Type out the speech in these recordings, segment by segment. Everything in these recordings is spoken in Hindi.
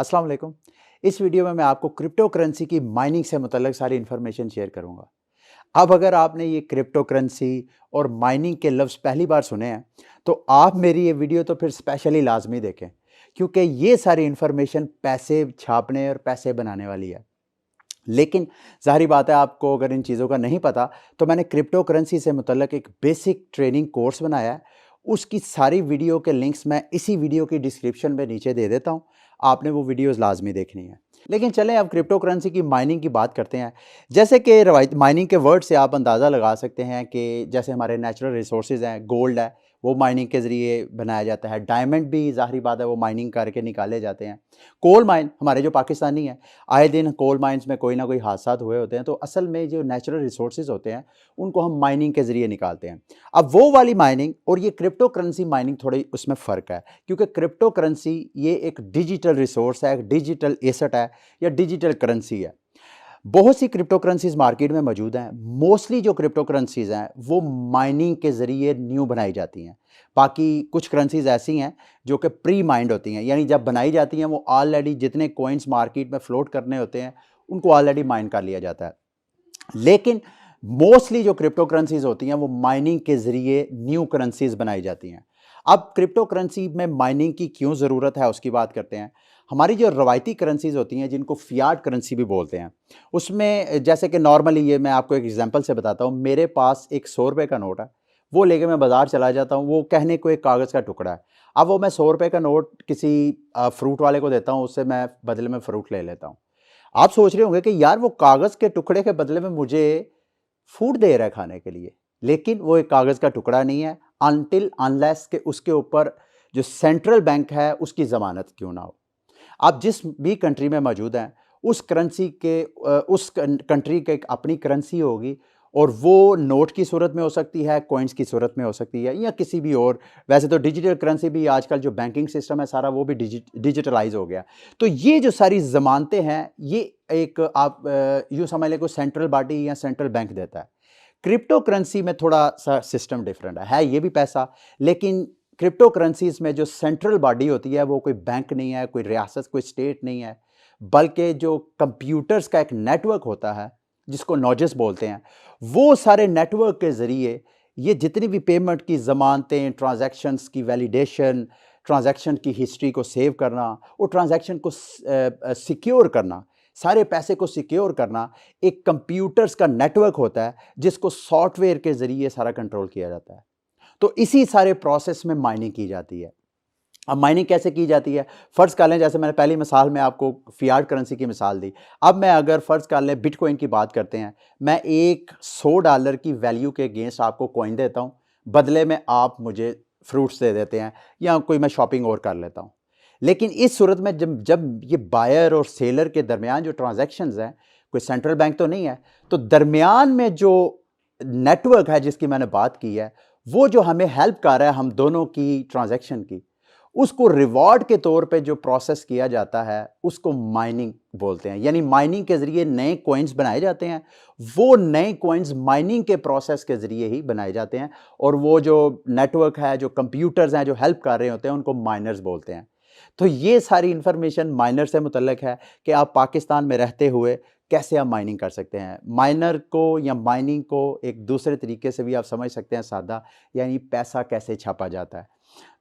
अस्सलाम वालेकुम। इस वीडियो में मैं आपको क्रिप्टो करेंसी की माइनिंग से मुतल्लिक सारी इन्फॉर्मेशन शेयर करूंगा। अब अगर आपने ये क्रिप्टो करेंसी और माइनिंग के लफ्ज़ पहली बार सुने हैं, तो आप मेरी ये वीडियो तो फिर स्पेशली लाजमी देखें, क्योंकि ये सारी इन्फॉर्मेशन पैसे छापने और पैसे बनाने वाली है। लेकिन ज़ाहिर बात है, आपको अगर इन चीज़ों का नहीं पता, तो मैंने क्रिप्टो करेंसी से मुतल्लिक एक बेसिक ट्रेनिंग कोर्स बनाया है। उसकी सारी वीडियो के लिंक्स मैं इसी वीडियो की डिस्क्रिप्शन में नीचे दे देता हूँ। आपने वो वीडियोस लाजमी देखनी है। लेकिन चलें अब क्रिप्टो करेंसी की माइनिंग की बात करते हैं। जैसे कि रवायत माइनिंग के वर्ड से आप अंदाज़ा लगा सकते हैं कि जैसे हमारे नेचुरल रिसोर्सेज हैं, गोल्ड है, वो माइनिंग के ज़रिए बनाया जाता है। डायमंड भी ज़ाहिर बात है, वो माइनिंग करके निकाले जाते हैं। कोल माइन हमारे जो पाकिस्तानी हैं, आए दिन कोल माइंस में कोई ना कोई हादसात हुए होते हैं, तो असल में जो नेचुरल रिसोर्सेज होते हैं, उनको हम माइनिंग के ज़रिए निकालते हैं। अब वो वाली माइनिंग और ये क्रिप्टो करेंसी माइनिंग, थोड़ी उसमें फ़र्क है, क्योंकि क्रिप्टो करेंसी ये एक डिजिटल रिसोर्स है, एक डिजिटल एसेट है या डिजिटल करेंसी है। बहुत सी क्रिप्टो करेंसीज मार्केट में मौजूद हैं। मोस्टली जो क्रिप्टो करेंसीज हैं वो माइनिंग के ज़रिए न्यू बनाई जाती हैं। बाकी कुछ करेंसीज ऐसी हैं जो कि प्री माइंड होती हैं, यानी जब बनाई जाती हैं वो ऑलरेडी जितने कॉइन्स मार्केट में फ्लोट करने होते हैं उनको ऑलरेडी माइन कर लिया जाता है। लेकिन मोस्टली जो क्रिप्टो करेंसीज होती हैं वो माइनिंग के ज़रिए न्यू करेंसीज बनाई जाती हैं। अब क्रिप्टो करेंसी में माइनिंग की क्यों ज़रूरत है उसकी बात करते हैं। हमारी जो रवायती करेंसीज होती हैं, जिनको फियाट करेंसी भी बोलते हैं, उसमें जैसे कि नॉर्मली, ये मैं आपको एक एग्जांपल से बताता हूँ। मेरे पास एक 100 रुपये का नोट है, वो लेके मैं बाज़ार चला जाता हूँ। वो कहने को एक कागज़ का टुकड़ा है। अब वो मैं 100 रुपये का नोट किसी फ्रूट वाले को देता हूँ, उससे मैं बदले में फ़्रूट ले लेता हूँ। आप सोच रहे होंगे कि यार वो कागज़ के टुकड़े के बदले में मुझे फूड दे रहा है खाने के लिए, लेकिन वो एक कागज़ का टुकड़ा नहीं है अनटिल अनलेस के उसके ऊपर जो सेंट्रल बैंक है उसकी ज़मानत क्यों ना हो। आप जिस भी कंट्री में मौजूद हैं, उस करेंसी के उस कंट्री की एक अपनी करेंसी होगी, और वो नोट की सूरत में हो सकती है, कॉइन्स की सूरत में हो सकती है, या किसी भी और। वैसे तो डिजिटल करेंसी भी आजकल जो बैंकिंग सिस्टम है सारा, वो भी डिजिटलाइज हो गया। तो ये जो सारी ज़मानतें हैं, ये एक आप यूँ समझ लें कोई सेंट्रल बॉडी या सेंट्रल बैंक देता है। क्रिप्टो करेंसी में थोड़ा सा सिस्टम डिफरेंट है ये भी पैसा, लेकिन क्रिप्टो करेंसीज में जो सेंट्रल बॉडी होती है वो कोई बैंक नहीं है, कोई रियासत, कोई स्टेट नहीं है, बल्कि जो कंप्यूटर्स का एक नेटवर्क होता है जिसको नोजेस बोलते हैं, वो सारे नेटवर्क के ज़रिए ये जितनी भी पेमेंट की ज़मानतें, ट्रांजैक्शंस की वैलिडेशन, ट्रांजैक्शन की हिस्ट्री को सेव करना और ट्रांजैक्शन को सिक्योर करना, सारे पैसे को सिक्योर करना, एक कंप्यूटर्स का नेटवर्क होता है जिसको सॉफ्टवेयर के ज़रिए सारा कंट्रोल किया जाता है। तो इसी सारे प्रोसेस में माइनिंग की जाती है। अब माइनिंग कैसे की जाती है? फ़र्ज़ कर लें, जैसे मैंने पहली मिसाल में आपको फियाट करेंसी की मिसाल दी। अब मैं अगर फ़र्ज़ कर लें बिटकॉइन की बात करते हैं, मैं एक $100 की वैल्यू के अगेंस्ट आपको कॉइन देता हूँ, बदले में आप मुझे फ्रूट्स दे देते हैं या कोई मैं शॉपिंग और कर लेता हूँ। लेकिन इस सूरत में जब जब ये बायर और सेलर के दरमियान जो ट्रांज़ैक्शंस हैं, कोई सेंट्रल बैंक तो नहीं है, तो दरमियान में जो नेटवर्क है जिसकी मैंने बात की है, वो जो हमें हेल्प कर रहा है हम दोनों की ट्रांज़ैक्शन की, उसको रिवॉर्ड के तौर पे जो प्रोसेस किया जाता है उसको माइनिंग बोलते हैं। यानी माइनिंग के ज़रिए नए कॉइन्स बनाए जाते हैं। वो नए कॉइन्स माइनिंग के प्रोसेस के ज़रिए ही बनाए जाते हैं, और वो जो नेटवर्क है, जो कंप्यूटर्स हैं जो हेल्प कर रहे होते हैं, उनको माइनर्स बोलते हैं। तो ये सारी इंफॉर्मेशन माइनर से मुतल्लिक है कि आप पाकिस्तान में रहते हुए कैसे आप माइनिंग कर सकते हैं। माइनर को या माइनिंग को एक दूसरे तरीके से भी आप समझ सकते हैं, सादा, यानी पैसा कैसे छापा जाता है।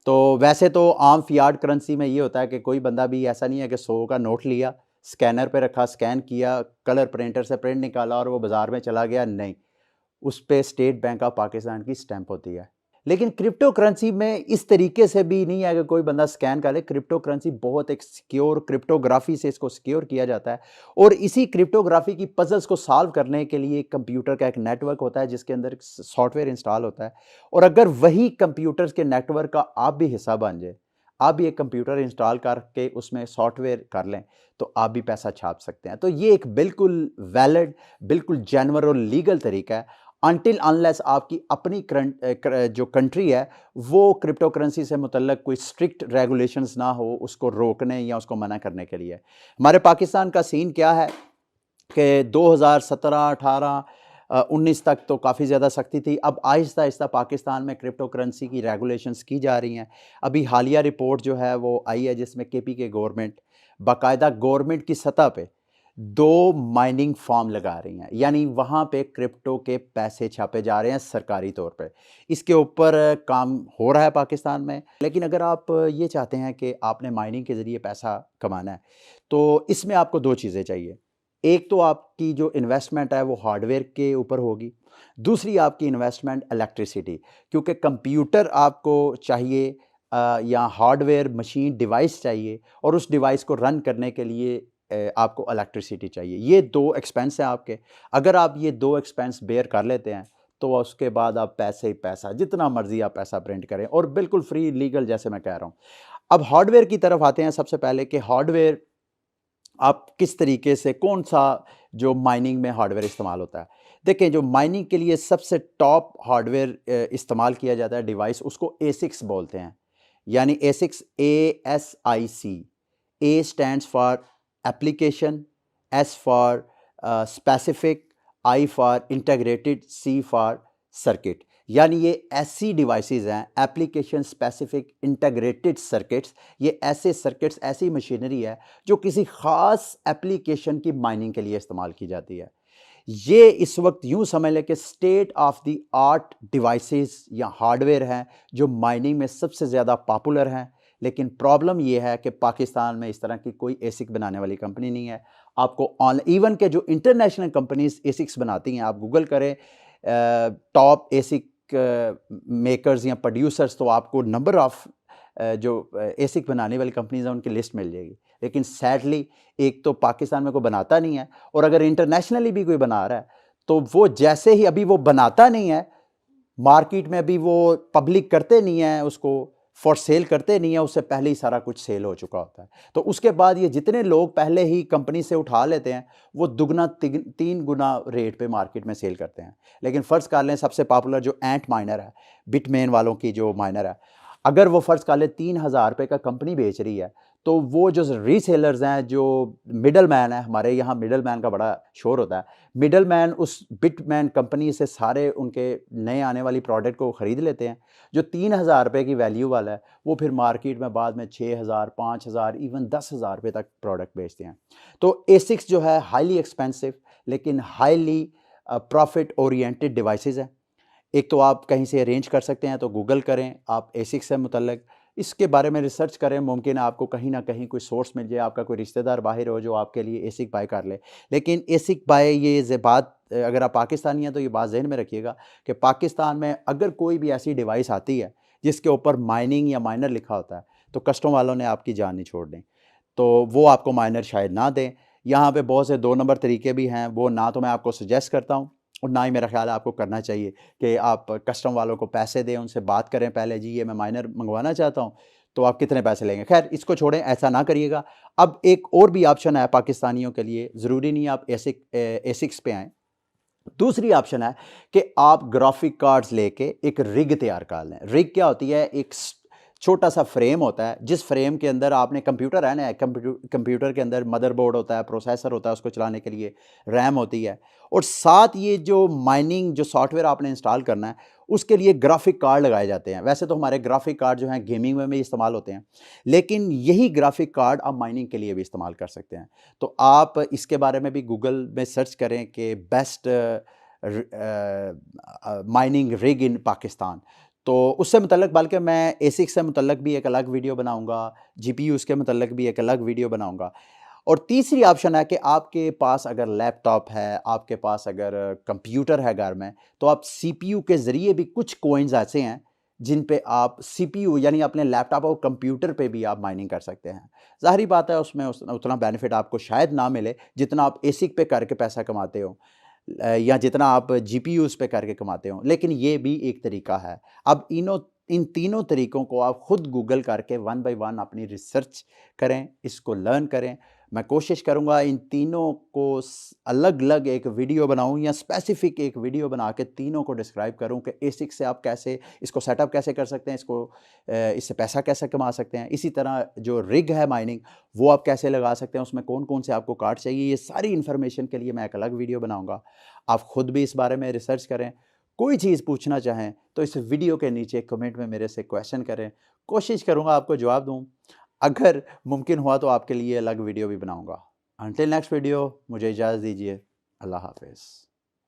तो वैसे तो आम फियाट करेंसी में ये होता है कि कोई बंदा भी ऐसा नहीं है कि 100 का नोट लिया, स्कैनर पे रखा, स्कैन किया, कलर प्रिंटर से प्रिंट निकाला और वो बाज़ार में चला गया। नहीं, उस पे स्टेट बैंक ऑफ पाकिस्तान की स्टैंप होती है। लेकिन क्रिप्टो करेंसी में इस तरीके से भी नहीं है कि कोई बंदा स्कैन करे। क्रिप्टो करेंसी बहुत एक सिक्योर, क्रिप्टोग्राफी से इसको सिक्योर किया जाता है, और इसी क्रिप्टोग्राफी की पजल्स को सॉल्व करने के लिए कंप्यूटर का एक नेटवर्क होता है जिसके अंदर सॉफ्टवेयर इंस्टॉल होता है। और अगर वही कंप्यूटर्स के नेटवर्क का आप भी हिस्सा बन जाए, आप भी एक कंप्यूटर इंस्टॉल करके उसमें सॉफ्टवेयर कर लें, तो आप भी पैसा छाप सकते हैं। तो ये एक बिल्कुल वैलिड, बिल्कुल जेन्युइन और लीगल तरीका है, अनटिल अनलेस आपकी अपनी जो कंट्री है वो क्रिप्टो करेंसी से मुतल्लिक कोई स्ट्रिक्ट रेगुलेशंस ना हो उसको रोकने या उसको मना करने के लिए। हमारे पाकिस्तान का सीन क्या है कि 2017, 18, 19 तक तो काफ़ी ज़्यादा सख्ती थी। अब आहिस्ता आहिस्ता पाकिस्तान में क्रिप्टो करेंसी की रेगुलेशंस की जा रही हैं। अभी हालिया रिपोर्ट जो है वो आई है जिसमें केपी के गवर्नमेंट बाकायदा गवर्नमेंट की सतह पे 2 माइनिंग फार्म लगा रही हैं, यानी वहाँ पे क्रिप्टो के पैसे छापे जा रहे हैं सरकारी तौर पे। इसके ऊपर काम हो रहा है पाकिस्तान में। लेकिन अगर आप ये चाहते हैं कि आपने माइनिंग के ज़रिए पैसा कमाना है, तो इसमें आपको 2 चीज़ें चाहिए। एक तो आपकी जो इन्वेस्टमेंट है वो हार्डवेयर के ऊपर होगी, दूसरी आपकी इन्वेस्टमेंट इलेक्ट्रिसिटी, क्योंकि कंप्यूटर आपको चाहिए या हार्डवेयर मशीन डिवाइस चाहिए, और उस डिवाइस को रन करने के लिए आपको इलेक्ट्रिसिटी चाहिए। ये 2 एक्सपेंस हैं आपके। अगर आप ये 2 एक्सपेंस बेयर कर लेते हैं, तो उसके बाद आप पैसे ही पैसा, जितना मर्ज़ी आप पैसा प्रिंट करें, और बिल्कुल फ्री लीगल, जैसे मैं कह रहा हूँ। अब हार्डवेयर की तरफ आते हैं सबसे पहले कि हार्डवेयर आप किस तरीके से, कौन-सा जो माइनिंग में हार्डवेयर इस्तेमाल होता है। देखिए, जो माइनिंग के लिए सबसे टॉप हार्डवेयर इस्तेमाल किया जाता है डिवाइस, उसको एसिक्स बोलते हैं। यानी ASICs, ASIC। A stands for application, S for specific, I for integrated, C for circuit. यानी ये ऐसी डिवाइसेस हैं, एप्लीकेशन स्पेसिफिक इंटीग्रेटेड सर्किट्स। ये ऐसे सर्किट्स, ऐसी मशीनरी है जो किसी ख़ास एप्लीकेशन की माइनिंग के लिए इस्तेमाल की जाती है। ये इस वक्त यूं समझ लें कि state of the art devices या हार्डवेयर हैं जो माइनिंग में सबसे ज़्यादा पॉपुलर हैं। लेकिन प्रॉब्लम ये है कि पाकिस्तान में इस तरह की कोई एसिक बनाने वाली कंपनी नहीं है। आपको ऑन इवन के जो इंटरनेशनल कंपनीज एसिक्स बनाती हैं, आप गूगल करें टॉप एसिक मेकर्स या प्रोड्यूसर्स, तो आपको नंबर ऑफ जो एसिक बनाने वाली कंपनीज हैं उनकी लिस्ट मिल जाएगी। लेकिन सैडली एक तो पाकिस्तान में कोई बनाता नहीं है, और अगर इंटरनेशनली भी कोई बना रहा है तो वो जैसे ही, अभी वो बनाता नहीं है, मार्केट में अभी वो पब्लिक करते नहीं है, उसको फॉर सेल करते नहीं है, उससे पहले ही सारा कुछ सेल हो चुका होता है। तो उसके बाद ये जितने लोग पहले ही कंपनी से उठा लेते हैं, वो दुगना 3 गुना रेट पे मार्केट में सेल करते हैं। लेकिन फ़र्ज़ कर लें सबसे पॉपुलर जो एंट माइनर है, बिटमेन वालों की जो माइनर है, अगर वो फ़र्ज़ कर लें 3,000 रुपये का कंपनी बेच रही है, तो वो जो रीसेलर्स हैं, जो मिडल मैन है, हमारे यहाँ मिडल मैन का बड़ा शोर होता है, मिडल मैन उस बिटमैन कंपनी से सारे उनके नए आने वाली प्रोडक्ट को ख़रीद लेते हैं। जो 3,000 रुपये की वैल्यू वाला है, वो फिर मार्केट में बाद में 6,000, 5,000, इवन 10,000 रुपये तक प्रोडक्ट बेचते हैं। तो एसिक्स जो है हाईली एक्सपेंसिव लेकिन हाईली प्रॉफिट ओरिएंटेड डिवाइसेस हैं। एक तो आप कहीं से अरेंज कर सकते हैं, तो गूगल करें आप एसिक्स से मुतल्लिक, इसके बारे में रिसर्च करें। मुमकिन है आपको कहीं ना कहीं कोई सोर्स मिल जाए, आपका कोई रिश्तेदार बाहर हो जो आपके लिए एसिक बाय कर ले। लेकिन एसिक बाय, ये बात, अगर आप पाकिस्तानी हैं तो ये बात जहन में रखिएगा कि पाकिस्तान में अगर कोई भी ऐसी डिवाइस आती है जिसके ऊपर माइनिंग या माइनर लिखा होता है, तो कस्टम वालों ने आपकी जान नहीं छोड़नी, तो वो आपको माइनर शायद ना दें। यहाँ पे बहुत से 2 नंबर तरीके भी हैं, वो ना तो मैं आपको सजेस्ट करता हूँ, और ना ही मेरा ख्याल है आपको करना चाहिए कि आप कस्टम वालों को पैसे दें, उनसे बात करें पहले, जी ये मैं माइनर मंगवाना चाहता हूँ, तो आप कितने पैसे लेंगे। खैर इसको छोड़ें, ऐसा ना करिएगा। अब एक और भी ऑप्शन है पाकिस्तानियों के लिए, ज़रूरी नहीं आप एसिक्स पे आएँ। दूसरी ऑप्शन है कि आप ग्राफिक कार्ड्स लेके एक रिग तैयार कर लें। रिग क्या होती है? एक छोटा सा फ्रेम होता है, जिस फ्रेम के अंदर आपने कंप्यूटर है ना, कंप्यूटर के अंदर मदरबोर्ड होता है, प्रोसेसर होता है, उसको चलाने के लिए रैम होती है, और साथ ये जो माइनिंग जो सॉफ्टवेयर आपने इंस्टॉल करना है, उसके लिए ग्राफिक कार्ड लगाए जाते हैं। वैसे तो हमारे ग्राफिक कार्ड जो हैं गेमिंग में भी इस्तेमाल होते हैं, लेकिन यही ग्राफिक कार्ड आप माइनिंग के लिए भी इस्तेमाल कर सकते हैं। तो आप इसके बारे में भी गूगल में सर्च करें कि बेस्ट माइनिंग रिग इन पाकिस्तान, तो उससे मुतल्लिक, बल्कि मैं एसिक से मुतल्लिक भी एक अलग वीडियो बनाऊंगा, जीपीयूज़ के मुतल्लिक भी एक अलग वीडियो बनाऊंगा। और तीसरी ऑप्शन है कि आपके पास अगर लैपटॉप है, आपके पास अगर कंप्यूटर है घर में, तो आप सीपीयू के ज़रिए भी, कुछ कॉइन्स ऐसे हैं जिन पे आप सीपीयू यानी अपने लैपटॉप और कंप्यूटर पे भी आप माइनिंग कर सकते हैं। ज़ाहिर बात है उसमें उतना बेनिफिट आपको शायद ना मिले जितना आप एसिक पे करके पैसा कमाते हो, या जितना आप जीपीयूज़ पे करके कमाते हो, लेकिन ये भी एक तरीका है। अब इन तीनों तरीकों को आप खुद गूगल करके 1 बाय 1 अपनी रिसर्च करें, इसको लर्न करें। मैं कोशिश करूँगा इन तीनों को अलग-अलग एक वीडियो बनाऊँ, या स्पेसिफिक एक वीडियो बना के तीनों को डिस्क्राइब करूँ कि एसिक से आप कैसे इसको सेटअप कैसे कर सकते हैं, इससे पैसा कैसे कमा सकते हैं। इसी तरह जो रिग है माइनिंग, वो आप कैसे लगा सकते हैं, उसमें कौन-कौन से आपको कार्ड चाहिए, ये सारी इन्फॉर्मेशन के लिए मैं एक अलग वीडियो बनाऊँगा। आप खुद भी इस बारे में रिसर्च करें। कोई चीज़ पूछना चाहें तो इस वीडियो के नीचे कमेंट में मेरे से क्वेश्चन करें, कोशिश करूँगा आपको जवाब दूँ। अगर मुमकिन हुआ तो आपके लिए अलग वीडियो भी बनाऊंगा। अंटिल नेक्स्ट वीडियो, मुझे इजाज़त दीजिए। अल्लाह हाफ़िज़।